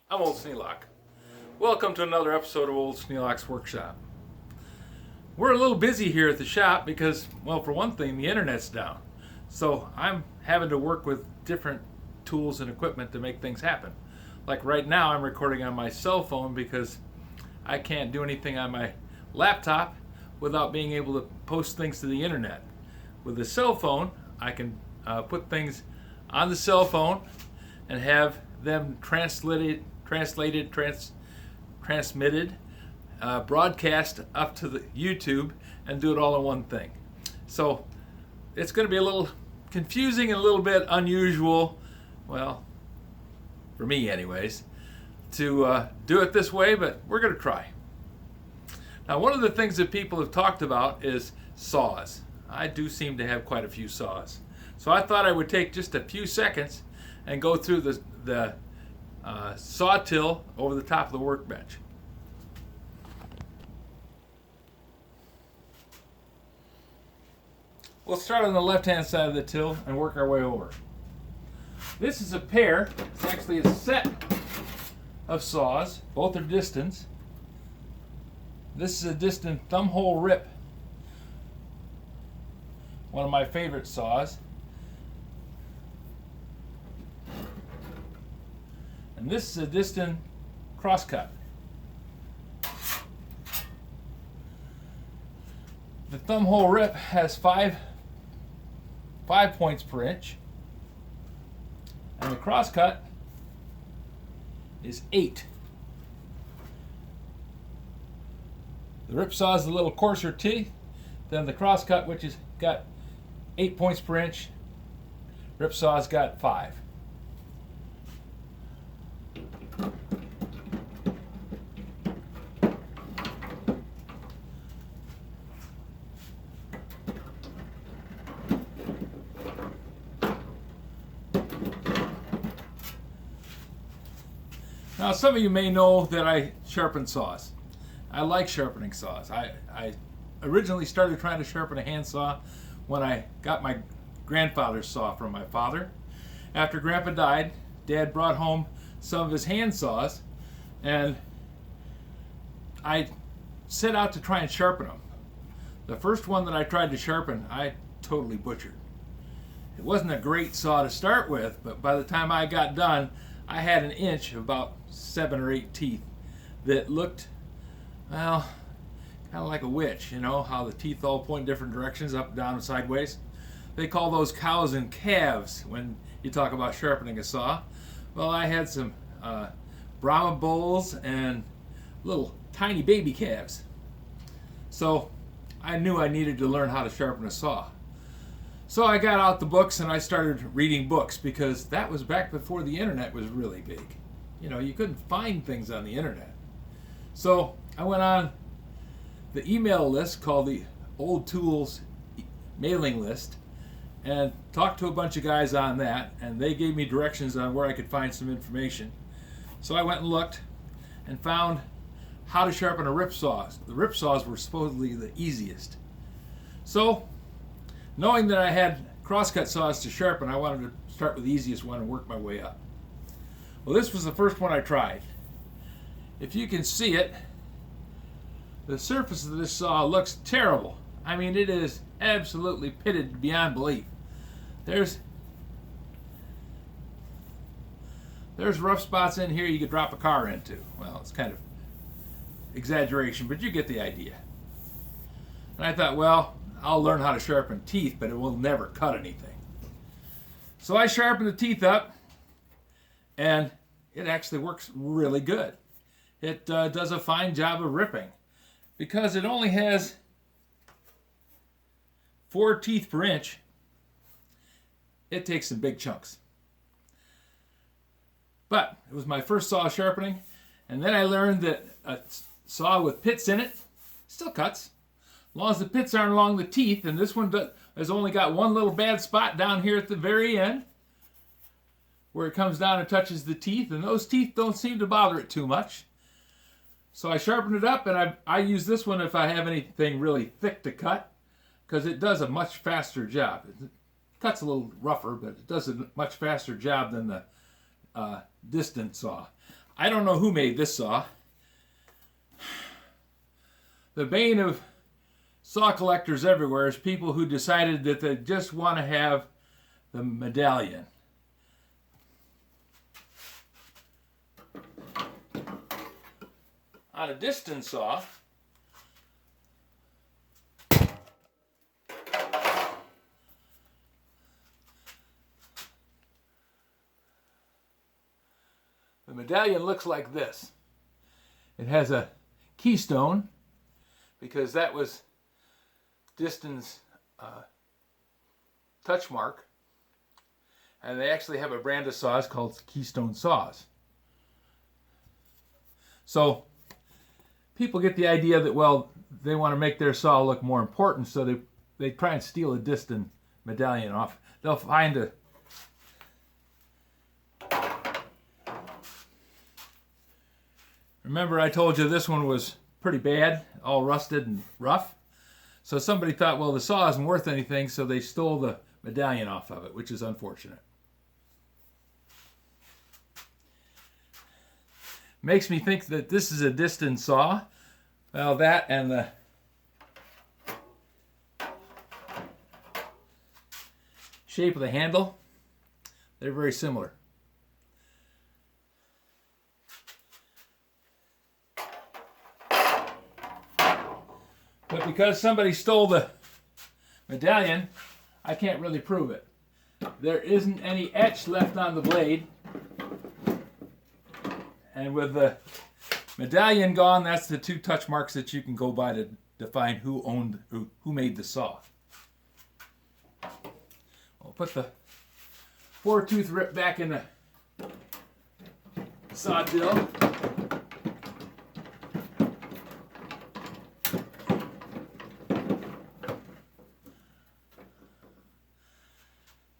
I'm Old Sneelock. Welcome to another episode of Old Sneelock's Workshop. We're a little busy here at the shop because, well, for one thing, the internet's down. So I'm having to work with different tools and equipment to make things happen. Like right now, I'm recording on my cell phone because I can't do anything on my laptop without being able to post things to the internet. With the cell phone, I can put things on the cell phone and have them transmitted, broadcast up to the YouTube, and do it all in one thing. So it's going to be a little confusing and a little bit unusual, well, for me anyways, to do it this way, but we're going to try. Now, one of the things that people have talked about is saws. I do seem to have quite a few saws. So I thought I would take just a few seconds and go through the saw till over the top of the workbench. We'll start on the left-hand side of the till and work our way over. This is a pair, it's actually a set of saws. Both are Distons. This is a Disston thumb hole rip, one of my favorite saws. And this is a Disston Crosscut. The thumb hole rip has five points per inch, and the Crosscut is 8. The rip saw is a little coarser teeth than the Crosscut, which has got 8 points per inch. Rip saw's got 5. Now, some of you may know that I sharpen saws. I like sharpening saws. I originally started trying to sharpen a handsaw when I got my grandfather's saw from my father. After Grandpa died, Dad brought home some of his handsaws, and I set out to try and sharpen them. The first one that I tried to sharpen, I totally butchered. It wasn't a great saw to start with, but by the time I got done, I had an inch of about 7 or 8 teeth that looked, well, kind of like a witch. You know how the teeth all point different directions, up, down, and sideways? They call those cows and calves when you talk about sharpening a saw. Well, I had some Brahma bulls and little tiny baby calves. So I knew I needed to learn how to sharpen a saw. So I got out the books and I started reading books, because that was back before the internet was really big. You know, you couldn't find things on the internet. So I went on the email list called the Old Tools mailing list and talked to a bunch of guys on that, and they gave me directions on where I could find some information. So I went and looked and found how to sharpen a rip saw. The rip saws were supposedly the easiest. So, knowing that I had crosscut saws to sharpen, I wanted to start with the easiest one and work my way up. Well, this was the first one I tried. If you can see it, the surface of this saw looks terrible. I mean, it is absolutely pitted beyond belief. There's rough spots in here you could drop a car into. Well, it's kind of exaggeration, but you get the idea. And I thought, well, I'll learn how to sharpen teeth, but it will never cut anything. So I sharpened the teeth up, and it actually works really good. It does a fine job of ripping, because it only has 4 teeth per inch. It takes some big chunks. But it was my first saw sharpening, and then I learned that a saw with pits in it still cuts, as long as the pits aren't along the teeth. And this one has only got one little bad spot down here at the very end, where it comes down and touches the teeth, and those teeth don't seem to bother it too much. So I sharpened it up, and I use this one if I have anything really thick to cut, because it does a much faster job. It cuts a little rougher, but it does a much faster job than the Disston saw. I don't know who made this saw. The bane of saw collectors everywhere is people who decided that they just want to have the medallion. On a Disston saw, the medallion looks like this. It has a keystone because that was Disston's touch mark, and they actually have a brand of saws called Keystone saws. So people get the idea that, well, they want to make their saw look more important, so they try and steal a Disston medallion off. They'll find a Remember I told you this one was pretty bad, all rusted and rough. So somebody thought, well, the saw isn't worth anything, so they stole the medallion off of it, which is unfortunate. Makes me think that this is a Disston saw. Well, that and the shape of the handle, they're very similar. But because somebody stole the medallion, I can't really prove it. There isn't any etch left on the blade. And with the medallion gone, that's the two touch marks that you can go by to define who made the saw. I'll put the 4-tooth rip back in the sawtill.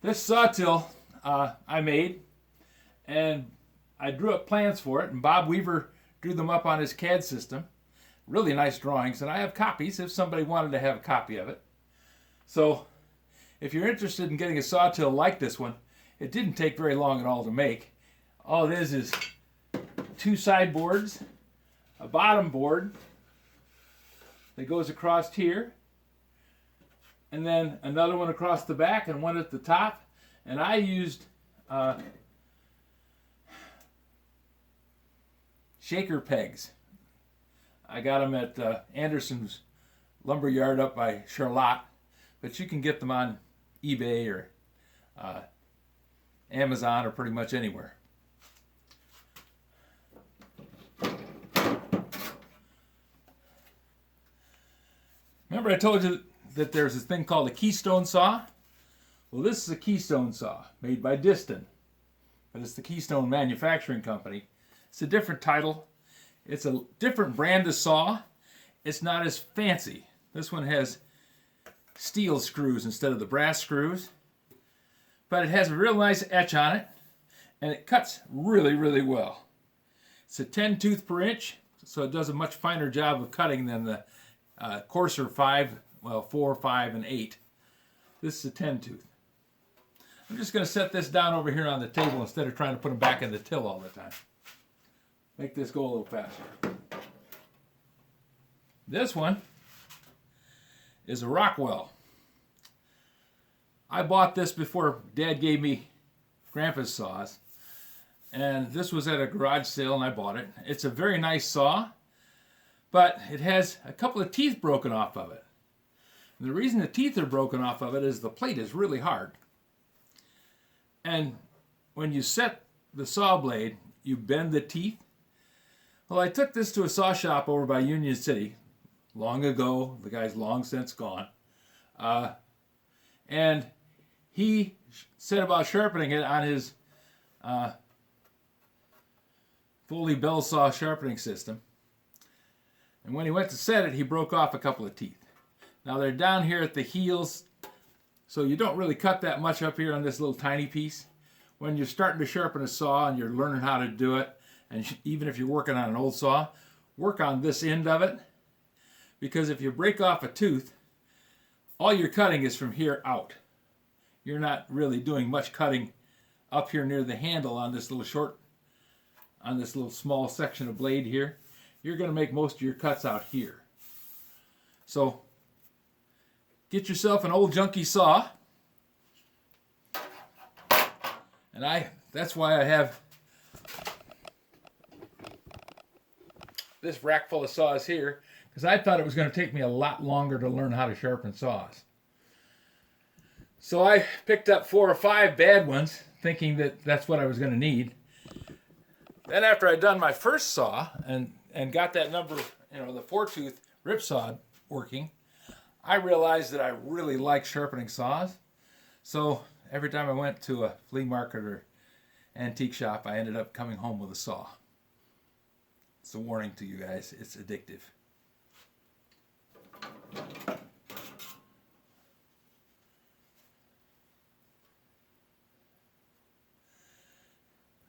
This sawtill I made, and I drew up plans for it, and Bob Weaver drew them up on his CAD system. Really nice drawings, and I have copies if somebody wanted to have a copy of it. So if you're interested in getting a sawtill like this one, it didn't take very long at all to make. All it is 2 side boards, a bottom board that goes across here, and then another one across the back and one at the top. And I used shaker pegs. I got them at Anderson's lumber yard up by Charlotte, but you can get them on eBay or Amazon or pretty much anywhere. Remember I told you that there's this thing called a keystone saw? Well, this is a keystone saw made by Disston, but it's the Keystone Manufacturing Company. It's a different title. It's a different brand of saw. It's not as fancy. This one has steel screws instead of the brass screws, but it has a real nice etch on it, and it cuts really, really well. It's a 10 tooth per inch, so it does a much finer job of cutting than the coarser 4, 5, and 8. This is a 10 tooth. I'm just going to set this down over here on the table instead of trying to put them back in the till all the time. Make this go a little faster. This one is a Rockwell. I bought this before Dad gave me Grandpa's saws, and this was at a garage sale and I bought it. It's a very nice saw, but it has a couple of teeth broken off of it. And the reason the teeth are broken off of it is the plate is really hard. And when you set the saw blade, you bend the teeth. Well, I took this to a saw shop over by Union City long ago. The guy's long since gone. And he said about sharpening it on his Foley bell saw sharpening system. And when he went to set it, he broke off a couple of teeth. Now they're down here at the heels, so you don't really cut that much up here on this little tiny piece. When you're starting to sharpen a saw and you're learning how to do it, and even if you're working on an old saw, work on this end of it, because if you break off a tooth, all you're cutting is from here out. You're not really doing much cutting up here near the handle on this little short on this little small section of blade here. You're going to make most of your cuts out here. So get yourself an old junky saw. And that's why I have this rack full of saws here, because I thought it was going to take me a lot longer to learn how to sharpen saws. So I picked up 4 or 5 bad ones, thinking that that's what I was going to need. Then after I'd done my first saw and got that number, the 4-tooth rip saw working, I realized that I really like sharpening saws. So every time I went to a flea market or antique shop, I ended up coming home with a saw. It's a warning to you guys, it's addictive.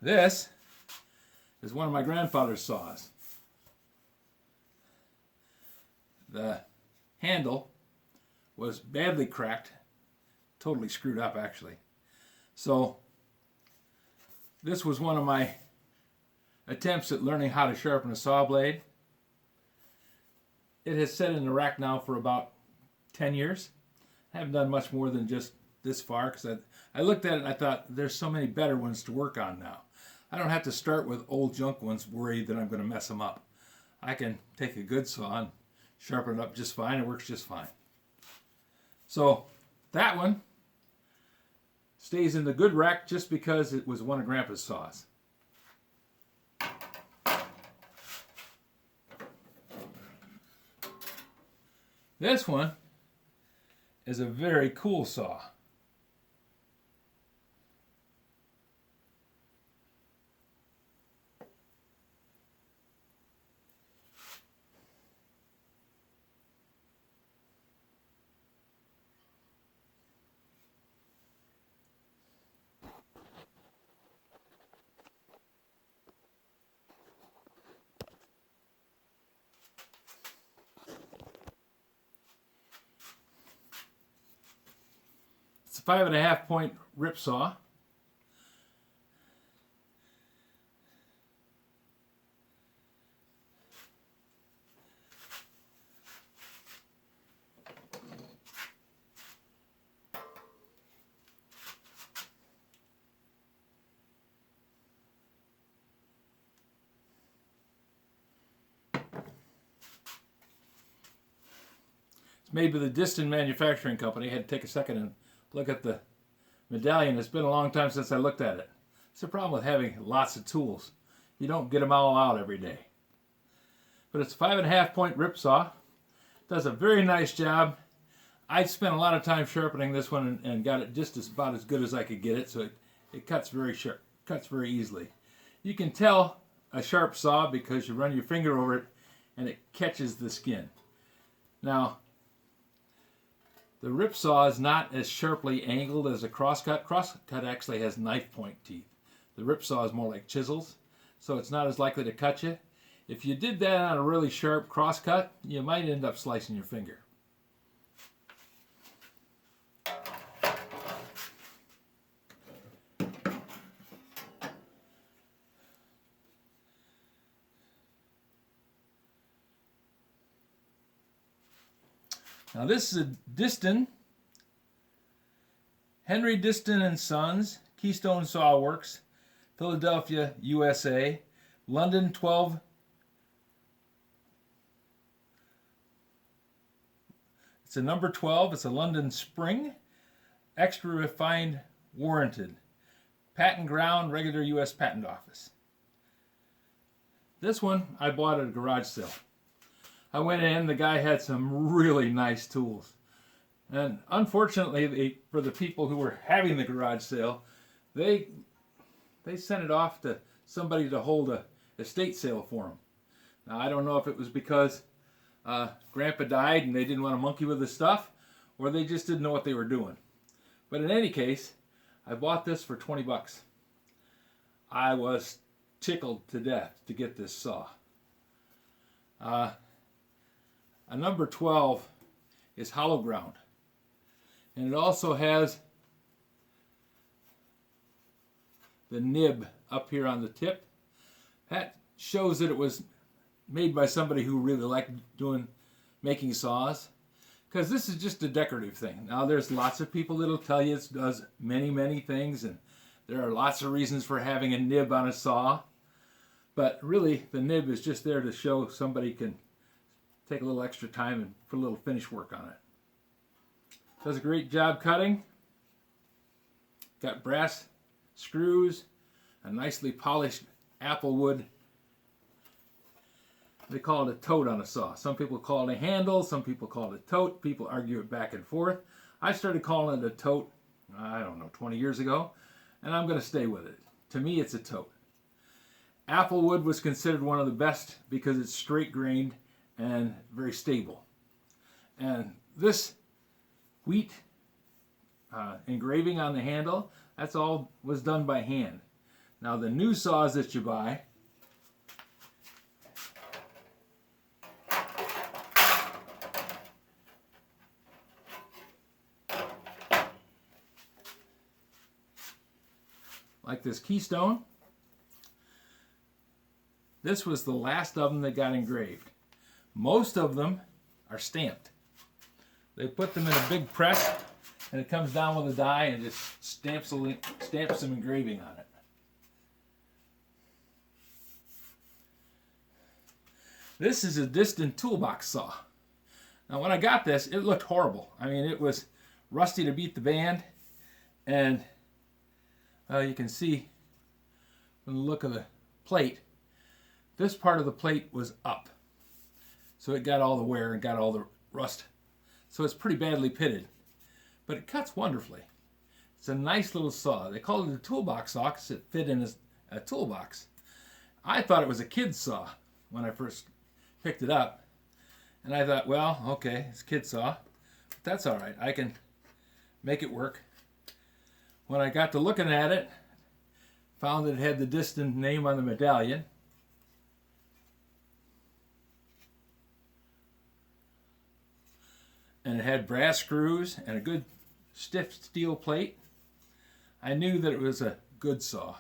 This is one of my grandfather's saws. The handle was badly cracked, totally screwed up actually. So this was one of my attempts at learning how to sharpen a saw blade. It has sat in the rack now for about 10 years. I haven't done much more than just this far, because I looked at it and I thought there's so many better ones to work on now. I don't have to start with old junk ones worried that I'm going to mess them up. I can take a good saw and sharpen it up just fine. It works just fine. So that one stays in the good rack just because it was one of Grandpa's saws. This one is a very cool saw. It's a 5.5 point rip saw. It's made by the Disston manufacturing company. I had to take a second and look at the medallion. It's been a long time since I looked at it. It's the problem with having lots of tools. You don't get them all out every day. But it's a 5.5 point rip saw. Does a very nice job. I spent a lot of time sharpening this one and got it just about as good as I could get it, so it cuts very sharp, cuts very easily. You can tell a sharp saw because you run your finger over it and it catches the skin. Now, the rip saw is not as sharply angled as a crosscut. Crosscut actually has knife point teeth. The rip saw is more like chisels, so it's not as likely to cut you. If you did that on a really sharp crosscut, you might end up slicing your finger. Now this is a Disston, Henry Disston and Sons, Keystone Saw Works, Philadelphia, USA, London 12. It's a number 12. It's a London spring, extra refined, warranted, patent ground, regular U.S. Patent Office. This one I bought at a garage sale. I went in, the guy had some really nice tools. And unfortunately, for the people who were having the garage sale, they sent it off to somebody to hold a estate sale for them. Now, I don't know if it was because Grandpa died and they didn't want to monkey with the stuff, or they just didn't know what they were doing. But in any case, I bought this for 20 bucks. I was tickled to death to get this saw. A number 12 is hollow ground, and it also has the nib up here on the tip. That shows that it was made by somebody who really liked making saws. Because this is just a decorative thing. Now there's lots of people that'll tell you it does many, many things, and there are lots of reasons for having a nib on a saw. But really, the nib is just there to show somebody can take a little extra time and put a little finish work on it. Does a great job cutting. Got brass screws, a nicely polished apple wood. They call it a tote on a saw. Some people call it a handle, some people call it a tote. People argue it back and forth. I started calling it a tote, I don't know, 20 years ago, and I'm going to stay with it. To me, it's a tote. Apple wood was considered one of the best because it's straight grained and very stable. And this wheat engraving on the handle, that's all was done by hand. Now the new saws that you buy, like this Keystone, this was the last of them that got engraved. Most of them are stamped. They put them in a big press and it comes down with a die and just stamps some engraving on it. This is a Disston toolbox saw. Now when I got this, it looked horrible. I mean, it was rusty to beat the band, and you can see from the look of the plate, this part of the plate was up. So it got all the wear and got all the rust. So it's pretty badly pitted. But it cuts wonderfully. It's a nice little saw. They call it a toolbox saw because it fit in a toolbox. I thought it was a kid's saw when I first picked it up. And I thought, well, okay, it's a kid's saw. But that's all right. I can make it work. When I got to looking at it, found that it had the Disston name on the medallion. And it had brass screws and a good stiff steel plate. I knew that it was a good saw.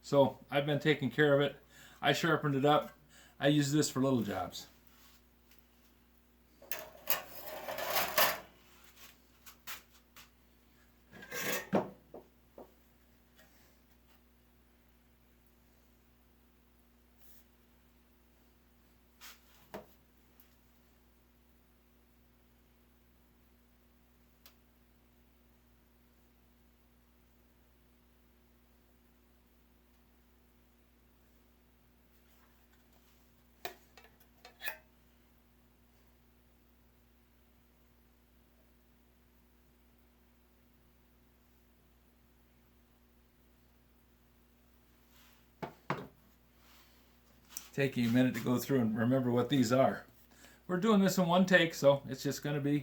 So I've been taking care of it. I sharpened it up. I use this for little jobs. Taking a minute to go through and remember what these are. We're doing this in one take, so it's just going to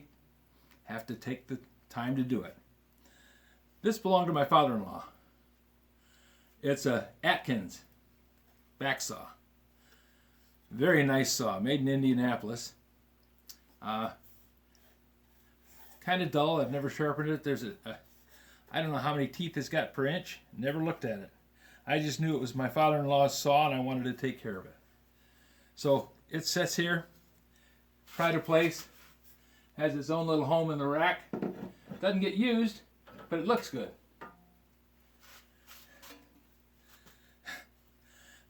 have to take the time to do it. This belonged to my father-in-law. It's a Atkins back saw. Very nice saw, made in Indianapolis. Kind of dull. I've never sharpened it. There's I don't know how many teeth it's got per inch. Never looked at it. I just knew it was my father-in-law's saw and I wanted to take care of it. So it sits here, pride of place, has its own little home in the rack. Doesn't get used, but it looks good.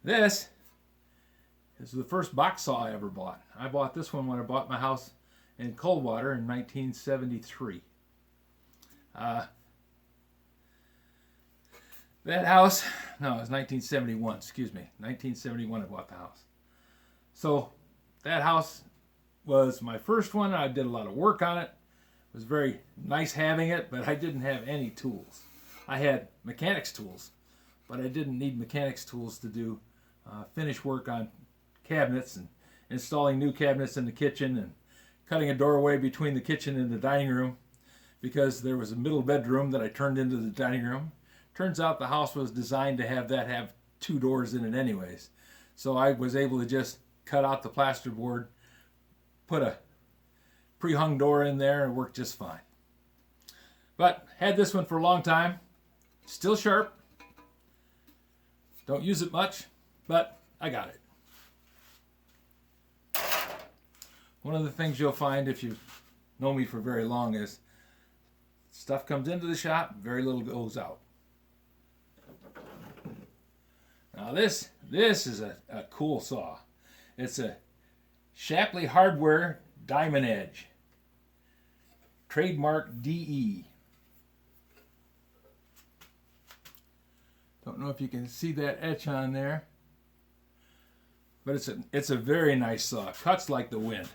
This is the first box saw I ever bought. I bought this one when I bought my house in Coldwater in 1973. That house, no, it was 1971, excuse me. 1971 I bought the house. So that house was my first one. I did a lot of work on it. It was very nice having it, but I didn't have any tools. I had mechanics tools, but I didn't need mechanics tools to do finish work on cabinets and installing new cabinets in the kitchen and cutting a doorway between the kitchen and the dining room, because there was a middle bedroom that I turned into the dining room. Turns out the house was designed to have two doors in it anyways. So I was able to just cut out the plasterboard, put a pre-hung door in there, and it worked just fine. But had this one for a long time. Still sharp. Don't use it much, but I got it. One of the things you'll find if you know me for very long is stuff comes into the shop, very little goes out. Now this is a cool saw. It's a Shapleigh Hardware Diamond Edge. Trademark DE. Don't know if you can see that etch on there, but it's a very nice saw. Cuts like the wind.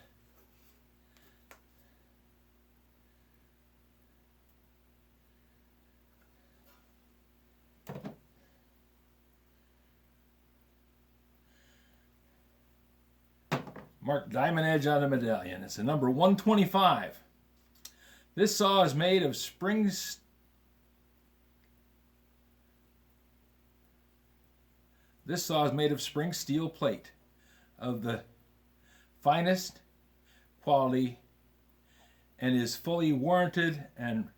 Marked diamond edge on the medallion. It's a number 125. This saw is made of spring steel plate of the finest quality and is fully warranted and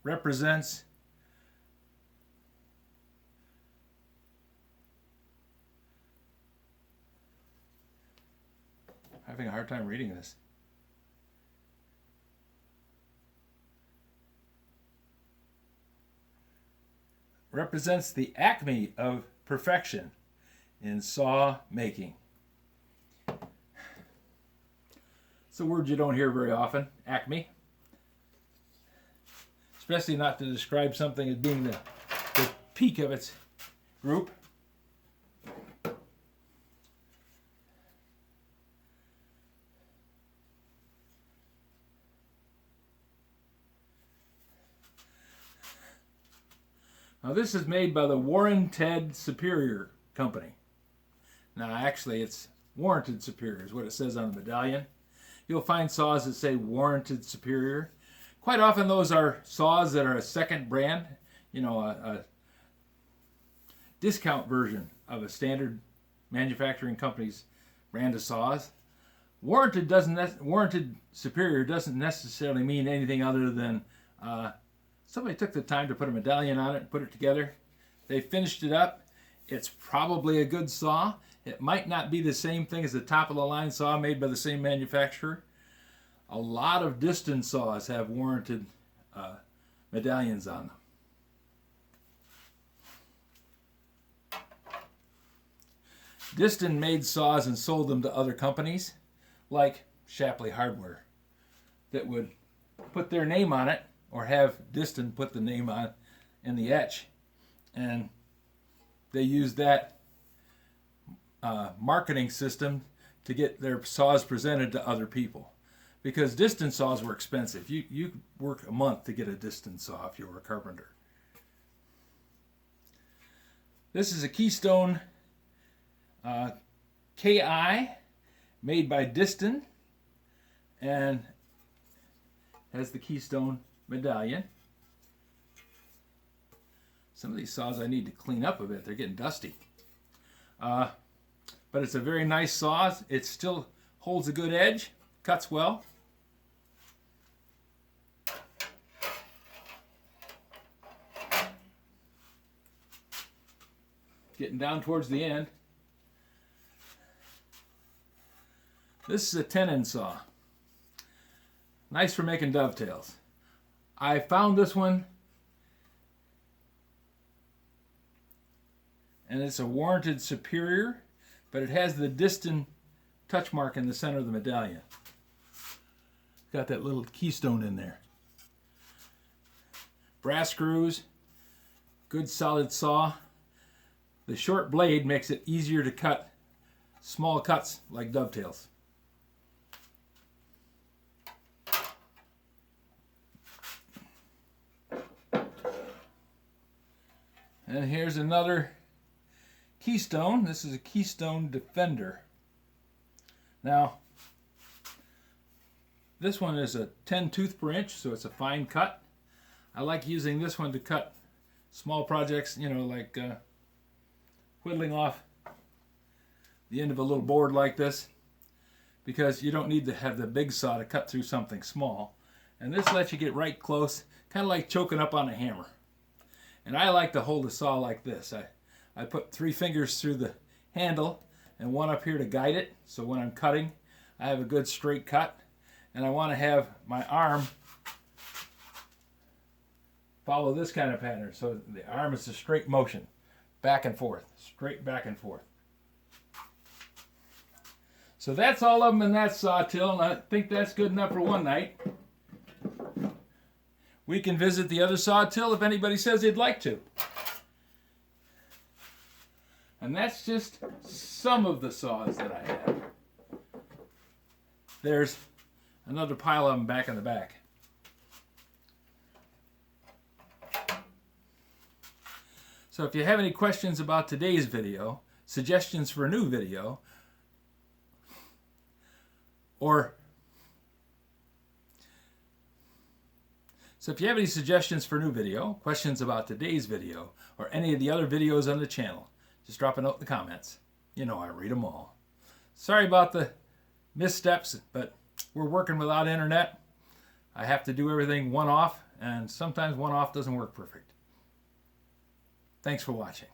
represents having a hard time reading this. Represents the acme of perfection in saw making. It's a word you don't hear very often, acme. Especially not to describe something as being the peak of its group. Now this is made by the Warranted Superior Company. Now actually it's Warranted Superior is what it says on the medallion. You'll find saws that say Warranted Superior. Quite often those are saws that are a second brand, you know, a discount version of a standard manufacturing company's brand of saws. Warranted Superior doesn't necessarily mean anything other than somebody took the time to put a medallion on it and put it together. They finished it up. It's probably a good saw. It might not be the same thing as the top of the line saw made by the same manufacturer. A lot of Disston saws have warranted medallions on them. Disston made saws and sold them to other companies like Shapleigh Hardware that would put their name on it or have Disston put the name on in the etch. And they used that marketing system to get their saws presented to other people. Because Disston saws were expensive. You work a month to get a Disston saw if you were a carpenter. This is a Keystone KI made by Disston and has the Keystone medallion. Some of these saws I need to clean up a bit. They're getting dusty. But it's a very nice saw. It still holds a good edge, cuts well. Getting down towards the end. This is a tenon saw. Nice for making dovetails. I found this one, and it's a Warranted Superior, but it has the Disston touch mark in the center of the medallion. Got that little keystone in there. Brass screws, good solid saw. The short blade makes it easier to cut small cuts like dovetails. And here's another Keystone. This is a Keystone Defender. Now, this one is a 10 tooth per inch, so it's a fine cut. I like using this one to cut small projects, you know, like whittling off the end of a little board like this, because you don't need to have the big saw to cut through something small. And this lets you get right close, kind of like choking up on a hammer. And I like to hold a saw like this. I put 3 fingers through the handle and one up here to guide it, so when I'm cutting I have a good straight cut. And I want to have my arm follow this kind of pattern, so the arm is a straight motion, back and forth, straight back and forth. So that's all of them in that sawtill, and I think that's good enough for one night. We can visit the other sawtill if anybody says they'd like to. And that's just some of the saws that I have. There's another pile of them back in the back. So if you have any questions about today's video, suggestions for a new video, if you have any suggestions for a new video, questions about today's video, or any of the other videos on the channel, just drop a note in the comments. You know I read them all. Sorry about the missteps, but we're working without internet. I have to do everything one-off, and sometimes one-off doesn't work perfect. Thanks for watching.